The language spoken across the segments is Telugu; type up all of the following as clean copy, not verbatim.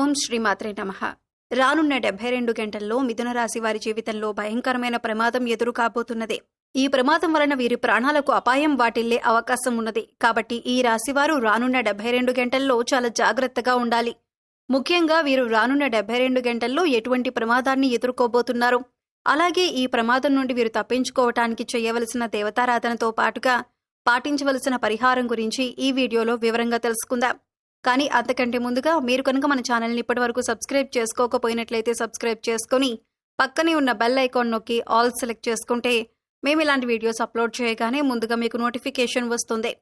ఓం శ్రీమాత్రే నమః. రానున్న 72 గంటల్లో మిథున రాశి వారి జీవితంలో భయంకరమైన ప్రమాదం ఎదురు కాబోతున్నది. ఈ ప్రమాదం వలన వీరి ప్రాణాలకు అపాయం వాటిల్లే అవకాశం ఉన్నది. కాబట్టి ఈ రాశివారు రానున్న 72 గంటల్లో చాలా జాగ్రత్తగా ఉండాలి. ముఖ్యంగా వీరు రానున్న 72 గంటల్లో ఎటువంటి ప్రమాదాన్ని ఎదుర్కోబోతున్నారు, అలాగే ఈ ప్రమాదం నుండి వీరు తప్పించుకోవటానికి చేయవలసిన దేవతారాధనతో పాటుగా పాటించవలసిన పరిహారం గురించి ఈ వీడియోలో వివరంగా తెలుసుకుందాం. కానీ అంతకంటే ముందుగా మీరు కనుక మన ఛానల్ని ఇప్పటివరకు సబ్స్క్రైబ్ చేసుకోకపోయినట్లయితే సబ్స్క్రైబ్ చేసుకుని పక్కనే ఉన్న బెల్ ఐకాన్ నొక్కి ఆల్ సెలెక్ట్ చేసుకుంటే మేము ఇలాంటి వీడియోస్ అప్లోడ్ చేయగానే ముందుగా మీకు నోటిఫికేషన్ వస్తుంది.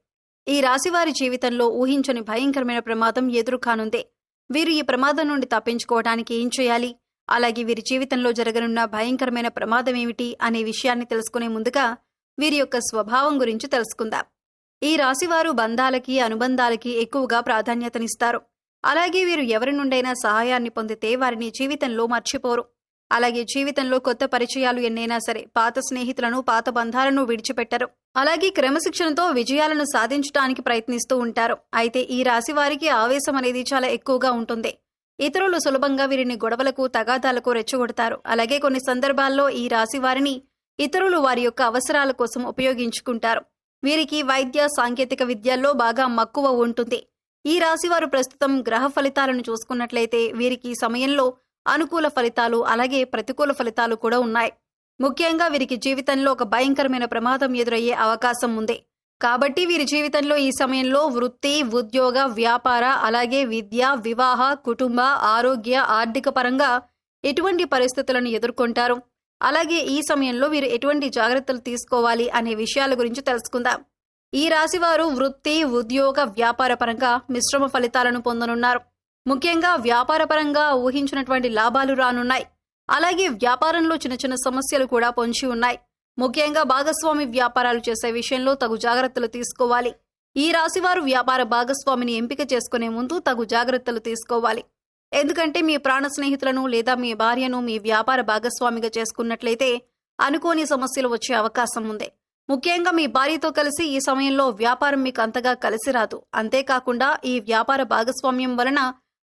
ఈ రాశివారి జీవితంలో ఊహించని భయంకరమైన ప్రమాదం ఎదురు కానుంది. వీరు ఈ ప్రమాదం నుండి తప్పించుకోవడానికి ఏం చేయాలి, అలాగే వీరి జీవితంలో జరగనున్న భయంకరమైన ప్రమాదం ఏమిటి అనే విషయాన్ని తెలుసుకునే ముందుగా వీరి యొక్క స్వభావం గురించి తెలుసుకుందాం. ఈ రాశివారు బంధాలకి అనుబంధాలకి ఎక్కువగా ప్రాధాన్యతనిస్తారు. అలాగే వీరు ఎవరి నుండైనా సహాయాన్ని పొందితే వారిని జీవితంలో మర్చిపోరు. అలాగే జీవితంలో కొత్త పరిచయాలు ఎన్నైనా సరే పాత స్నేహితులను పాత బంధాలను విడిచిపెట్టరు. అలాగే క్రమశిక్షణతో విజయాలను సాధించడానికి ప్రయత్నిస్తూ ఉంటారు. అయితే ఈ రాశి వారికి ఆవేశం అనేది చాలా ఎక్కువగా ఉంటుంది. ఇతరులు సులభంగా వీరిని గొడవలకు తగాదాలకు రెచ్చగొడతారు. అలాగే కొన్ని సందర్భాల్లో ఈ రాశి వారిని ఇతరులు వారి యొక్క అవసరాల కోసం ఉపయోగించుకుంటారు. వీరికి వైద్య సాంకేతిక విద్యల్లో బాగా మక్కువ ఉంటుంది. ఈ రాశివారు ప్రస్తుతం గ్రహ ఫలితాలను చూసుకున్నట్లయితే వీరికి సమయంలో అనుకూల ఫలితాలు అలాగే ప్రతికూల ఫలితాలు కూడా ఉన్నాయి. ముఖ్యంగా వీరికి జీవితంలో ఒక భయంకరమైన ప్రమాదం ఎదురయ్యే అవకాశం ఉంది. కాబట్టి వీరి జీవితంలో ఈ సమయంలో వృత్తి, ఉద్యోగ, వ్యాపార, అలాగే విద్య, వివాహ, కుటుంబ, ఆరోగ్య, ఆర్థిక పరంగా ఎటువంటి పరిస్థితులను ఎదుర్కొంటారు, అలాగే ఈ సమయంలో వీరు ఎటువంటి జాగ్రత్తలు తీసుకోవాలి అనే విషయాల గురించి తెలుసుకుందాం. ఈ రాశివారు వృత్తి, ఉద్యోగ, వ్యాపార పరంగా మిశ్రమ ఫలితాలను పొందనున్నారు. ముఖ్యంగా వ్యాపార పరంగా ఊహించినటువంటి లాభాలు రానున్నాయి. అలాగే వ్యాపారంలో చిన్న చిన్న సమస్యలు కూడా పొంచి ఉన్నాయి. ముఖ్యంగా భాగస్వామి వ్యాపారాలు చేసే విషయంలో తగు జాగ్రత్తలు తీసుకోవాలి. ఈ రాశివారు వ్యాపార భాగస్వామిని ఎంపిక చేసుకునే ముందు తగు జాగ్రత్తలు తీసుకోవాలి. ఎందుకంటే మీ ప్రాణ స్నేహితులను లేదా మీ భార్యను మీ వ్యాపార భాగస్వామిగా చేసుకున్నట్లయితే అనుకోని సమస్యలు వచ్చే అవకాశం ఉంది. ముఖ్యంగా మీ భార్యతో కలిసి ఈ సమయంలో వ్యాపారం మీకు అంతగా కలిసి రాదు. అంతేకాకుండా ఈ వ్యాపార భాగస్వామ్యం వలన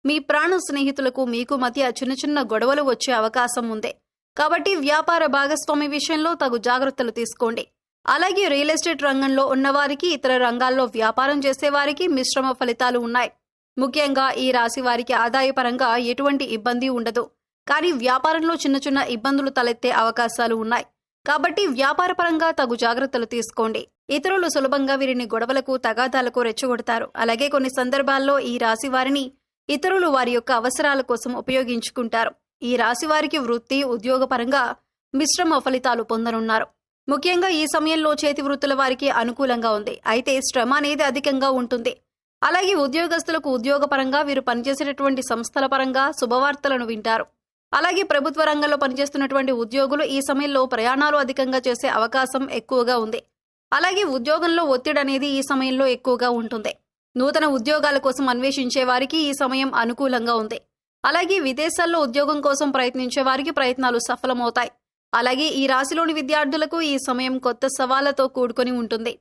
మీ ప్రాణ స్నేహితులకు మీకు మధ్య చిన్న చిన్న గొడవలు వచ్చే అవకాశం ఉంది. కాబట్టి వ్యాపార భాగస్వామి విషయంలో తగు జాగ్రత్తలు తీసుకోండి. అలాగే రియల్ ఎస్టేట్ రంగంలో ఉన్నవారికి, ఇతర రంగాల్లో వ్యాపారం చేసేవారికి మిశ్రమ ఫలితాలు ఉన్నాయి. ముఖ్యంగా ఈ రాశి వారికి ఆదాయపరంగా ఎటువంటి ఇబ్బంది ఉండదు. కానీ వ్యాపారంలో చిన్న చిన్న ఇబ్బందులు తలెత్తే అవకాశాలు ఉన్నాయి. కాబట్టి వ్యాపార పరంగా తగు జాగ్రత్తలు తీసుకోండి. ఇతరులు సులభంగా వీరిని గొడవలకు తగాదాలకు రెచ్చగొడతారు. అలాగే కొన్ని సందర్భాల్లో ఈ రాశి వారిని ఇతరులు వారి యొక్క అవసరాల కోసం ఉపయోగించుకుంటారు. ఈ రాశి వారికి వృత్తి, ఉద్యోగ పరంగా మిశ్రమ ఫలితాలు పొందనున్నారు. ముఖ్యంగా ఈ సమయంలో చేతి వృత్తుల వారికి అనుకూలంగా ఉంది. అయితే శ్రమ అనేది అధికంగా ఉంటుంది. అలాగే ఉద్యోగస్తులకు ఉద్యోగపరంగా వీరు పనిచేసేటటువంటి సంస్థల పరంగా శుభవార్తలను వింటారు. అలాగే ప్రభుత్వ రంగంలో పనిచేస్తున్నటువంటి ఉద్యోగులు ఈ సమయంలో ప్రయాణాలు అధికంగా చేసే అవకాశం ఎక్కువగా ఉంది. అలాగే ఉద్యోగంలో ఒత్తిడి అనేది ఈ సమయంలో ఎక్కువగా ఉంటుంది. నూతన ఉద్యోగాల కోసం అన్వేషించే వారికి ఈ సమయం అనుకూలంగా ఉంది. అలాగే విదేశాల్లో ఉద్యోగం కోసం ప్రయత్నించే వారికి ప్రయత్నాలు సఫలమవుతాయి. అలాగే ఈ రాశిలోని విద్యార్థులకు ఈ సమయం కొత్త సవాళ్లతో కూడుకొని ఉంటుంది.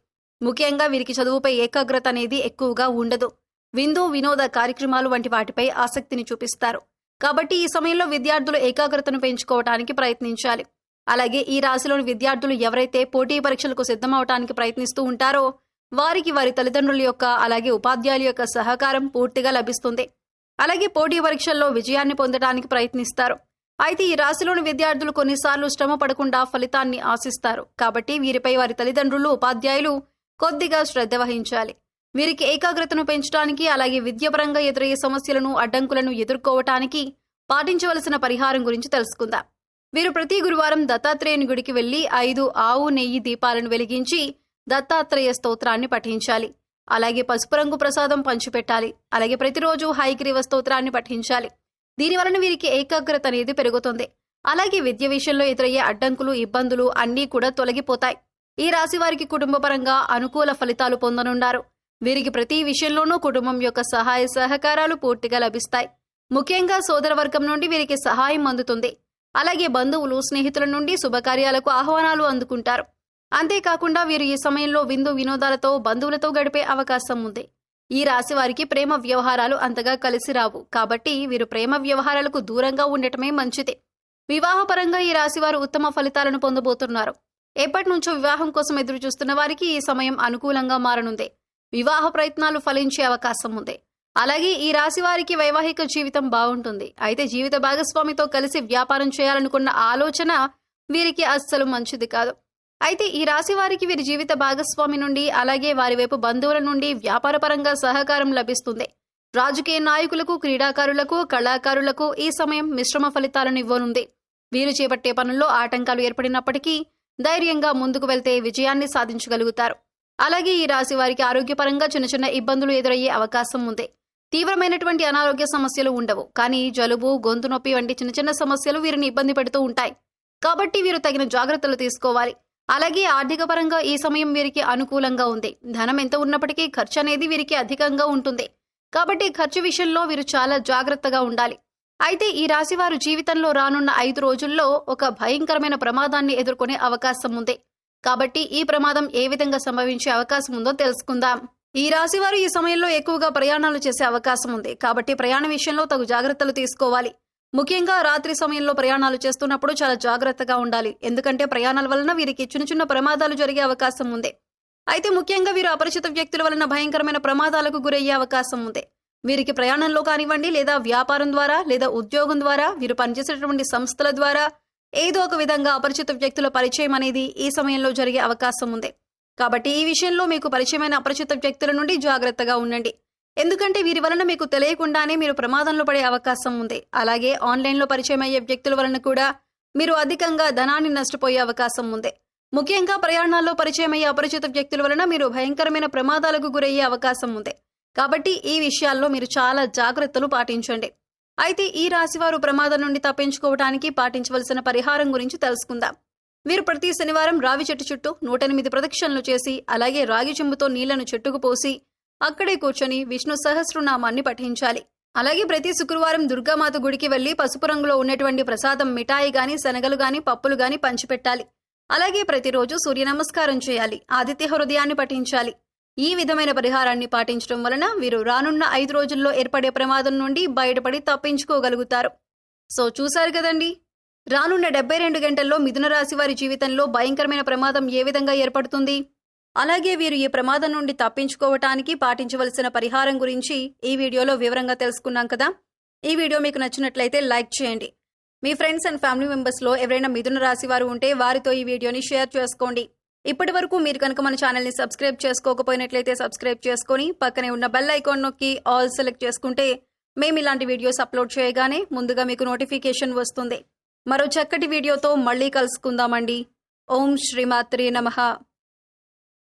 ముఖ్యంగా వీరికి చదువుపై ఏకాగ్రత అనేది ఎక్కువగా ఉండదు. విందు, వినోద కార్యక్రమాలు వంటి వాటిపై ఆసక్తిని చూపిస్తారు. కాబట్టి ఈ సమయంలో విద్యార్థులు ఏకాగ్రతను పెంచుకోవడానికి ప్రయత్నించాలి. అలాగే ఈ రాశిలోని విద్యార్థులు ఎవరైతే పోటీ పరీక్షలకు సిద్ధమవటానికి ప్రయత్నిస్తూ ఉంటారో వారికి వారి తల్లిదండ్రుల యొక్క అలాగే ఉపాధ్యాయుల యొక్క సహకారం పూర్తిగా లభిస్తుంది. అలాగే పోటీ పరీక్షల్లో విజయాన్ని పొందడానికి ప్రయత్నిస్తారు. అయితే ఈ రాశిలోని విద్యార్థులు కొన్నిసార్లు శ్రమ పడకుండా ఫలితాన్ని ఆశిస్తారు. కాబట్టి వీరిపై వారి తల్లిదండ్రులు, ఉపాధ్యాయులు కొద్దిగా శ్రద్ధ వహించాలి. వీరికి ఏకాగ్రతను పెంచడానికి అలాగే విద్యాపరంగా ఎదురయ్యే సమస్యలను, అడ్డంకులను ఎదుర్కోవటానికి పాటించవలసిన పరిహారం గురించి తెలుసుకుందాం. వీరు ప్రతి గురువారం దత్తాత్రేయుని గుడికి వెళ్లి 5 ఆవు నెయ్యి దీపాలను వెలిగించి దత్తాత్రేయ స్తోత్రాన్ని పఠించాలి. అలాగే పసుపు రంగు ప్రసాదం పంచిపెట్టాలి. అలాగే ప్రతిరోజు హయగ్రీవ స్తోత్రాన్ని పఠించాలి. దీనివలన వీరికి ఏకాగ్రత అనేది పెరుగుతుంది. అలాగే విద్య విషయంలో ఎదురయ్యే అడ్డంకులు, ఇబ్బందులు అన్నీ కూడా తొలగిపోతాయి. ఈ రాశి వారికి కుటుంబపరంగా అనుకూల ఫలితాలు పొందనున్నారు. వీరికి ప్రతి విషయంలోనూ కుటుంబం యొక్క సహాయ సహకారాలు పూర్తిగా లభిస్తాయి. ముఖ్యంగా సోదర వర్గం నుండి వీరికి సహాయం అందుతుంది. అలాగే బంధువులు, స్నేహితుల నుండి శుభకార్యాలకు ఆహ్వానాలు అందుకుంటారు. అంతేకాకుండా వీరు ఈ సమయంలో విందు వినోదాలతో బంధువులతో గడిపే అవకాశం ఉంది. ఈ రాశి వారికి ప్రేమ వ్యవహారాలు అంతగా కలిసి రావు. కాబట్టి వీరు ప్రేమ వ్యవహారాలకు దూరంగా ఉండటమే మంచిది. వివాహపరంగా ఈ రాశి వారు ఉత్తమ ఫలితాలను పొందబోతున్నారు. ఎప్పటి నుంచో వివాహం కోసం ఎదురు చూస్తున్న వారికి ఈ సమయం అనుకూలంగా మారనుంది. వివాహ ప్రయత్నాలు ఫలించే అవకాశం ఉంది. అలాగే ఈ రాశి వారికి వైవాహిక జీవితం బాగుంటుంది. అయితే జీవిత భాగస్వామితో కలిసి వ్యాపారం చేయాలనుకున్న ఆలోచన వీరికి అస్సలు మంచిది కాదు. అయితే ఈ రాశి వారికి వీరి జీవిత భాగస్వామి నుండి అలాగే వారి వైపు బంధువుల నుండి వ్యాపారపరంగా సహకారం లభిస్తుంది. రాజకీయ నాయకులకు, క్రీడాకారులకు, కళాకారులకు ఈ సమయం మిశ్రమ ఫలితాలను ఇవ్వనుంది. వీరు చేపట్టే పనుల్లో ఆటంకాలు ఏర్పడినప్పటికీ ధైర్యంగా ముందుకు వెళ్తే విజయాన్ని సాధించగలుగుతారు. అలాగే ఈ రాశి వారికి ఆరోగ్యపరంగా చిన్న చిన్న ఇబ్బందులు ఎదురయ్యే అవకాశం ఉంది. తీవ్రమైనటువంటి అనారోగ్య సమస్యలు ఉండవు, కానీ జలుబు, గొంతు నొప్పి వంటి చిన్న చిన్న సమస్యలు వీరిని ఇబ్బంది పెడుతూ ఉంటాయి. కాబట్టి వీరు తగిన జాగ్రత్తలు తీసుకోవాలి. అలాగే ఆర్థిక పరంగా ఈ సమయం వీరికి అనుకూలంగా ఉంది. ధనం ఎంత ఉన్నప్పటికీ ఖర్చు అనేది వీరికి అధికంగా ఉంటుంది. కాబట్టి ఖర్చు విషయంలో వీరు చాలా జాగ్రత్తగా ఉండాలి. అయితే ఈ రాశి వారు జీవితంలో రానున్న 5 రోజుల్లో ఒక భయంకరమైన ప్రమాదాన్ని ఎదుర్కొనే అవకాశం ఉంది. కాబట్టి ఈ ప్రమాదం ఏ విధంగా సంభవించే అవకాశం ఉందో తెలుసుకుందాం. ఈ రాశి వారు ఈ సమయంలో ఎక్కువగా ప్రయాణాలు చేసే అవకాశం ఉంది. కాబట్టి ప్రయాణ విషయంలో తగు జాగ్రత్తలు తీసుకోవాలి. ముఖ్యంగా రాత్రి సమయంలో ప్రయాణాలు చేస్తున్నప్పుడు చాలా జాగ్రత్తగా ఉండాలి. ఎందుకంటే ప్రయాణాల వలన వీరికి చిన్న చిన్న ప్రమాదాలు జరిగే అవకాశం ఉంది. అయితే ముఖ్యంగా వీరు అపరిచిత వ్యక్తుల వలన భయంకరమైన ప్రమాదాలకు గురయ్యే అవకాశం ఉంది. వీరికి ప్రయాణంలో కానివ్వండి, లేదా వ్యాపారం ద్వారా, లేదా ఉద్యోగం ద్వారా, వీరు పనిచేసేటటువంటి సంస్థల ద్వారా ఏదో ఒక విధంగా అపరిచిత వ్యక్తుల పరిచయం అనేది ఈ సమయంలో జరిగే అవకాశం ఉంది. కాబట్టి ఈ విషయంలో మీకు పరిచయమైన అపరిచిత వ్యక్తుల నుండి జాగ్రత్తగా ఉండండి. ఎందుకంటే వీరి వలన మీకు తెలియకుండానే మీరు ప్రమాదంలో పడే అవకాశం ఉంది. అలాగే ఆన్లైన్లో పరిచయం అయ్యే వ్యక్తుల వలన కూడా మీరు అధికంగా ధనాన్ని నష్టపోయే అవకాశం ఉంది. ముఖ్యంగా ప్రయాణాల్లో పరిచయం అయ్యే అపరిచిత వ్యక్తుల వలన మీరు భయంకరమైన ప్రమాదాలకు గురయ్యే అవకాశం ఉంది. కాబట్టి ఈ విషయాల్లో మీరు చాలా జాగ్రత్తలు పాటించండి. అయితే ఈ రాశివారు ప్రమాదం నుండి తప్పించుకోవడానికి పాటించవలసిన పరిహారం గురించి తెలుసుకుందాం. వీరు ప్రతి శనివారం రావి చెట్టు చుట్టూ 108 ప్రదక్షిణలు చేసి, అలాగే రాగి చెంబుతో నీళ్లను చెట్టుకు పోసి అక్కడే కూర్చొని విష్ణు సహస్రనామాన్ని పఠించాలి. అలాగే ప్రతి శుక్రవారం దుర్గామాత గుడికి వెళ్లి పసుపు రంగులో ఉన్నటువంటి ప్రసాదం మిఠాయి గాని, శనగలు గాని, పప్పులు గాని పంచిపెట్టాలి. అలాగే ప్రతిరోజు సూర్య నమస్కారం చేయాలి. ఆదిత్య హృదయాన్ని పఠించాలి. ఈ విధమైన పరిహారాన్ని పాటించడం వలన వీరు రానున్న 5 రోజుల్లో ఏర్పడే ప్రమాదం నుండి బయటపడి తప్పించుకోగలుగుతారు. సో చూశారు కదండి, రానున్న 72 గంటల్లో మిథున రాశి వారి జీవితంలో భయంకరమైన ప్రమాదం ఏ విధంగా ఏర్పడుతుంది, అలాగే వీరు ఈ ప్రమాదం నుండి తప్పించుకోవటానికి పాటించవలసిన పరిహారం గురించి ఈ వీడియోలో వివరంగా తెలుసుకున్నాం కదా. ఈ వీడియో మీకు నచ్చినట్లయితే లైక్ చేయండి. మీ ఫ్రెండ్స్ అండ్ ఫ్యామిలీ మెంబర్స్లో ఎవరైనా మిథున రాశి వారు ఉంటే వారితో ఈ వీడియోని షేర్ చేసుకోండి. ఇప్పటి వరకు మీరు కనుక మన ఛానల్ని సబ్స్క్రైబ్ చేసుకోకపోయినట్లయితే సబ్స్క్రైబ్ చేసుకొని పక్కనే ఉన్న బెల్ ఐకాన్ నొక్కి ఆల్ సెలెక్ట్ చేసుకుంటే మేము ఇలాంటి వీడియోస్ అప్లోడ్ చేయగానే ముందుగా మీకు నోటిఫికేషన్ వస్తుంది. మరో చక్కటి వీడియోతో మళ్ళీ కలుసుకుందామండి. ఓం శ్రీమాత్రే నమః.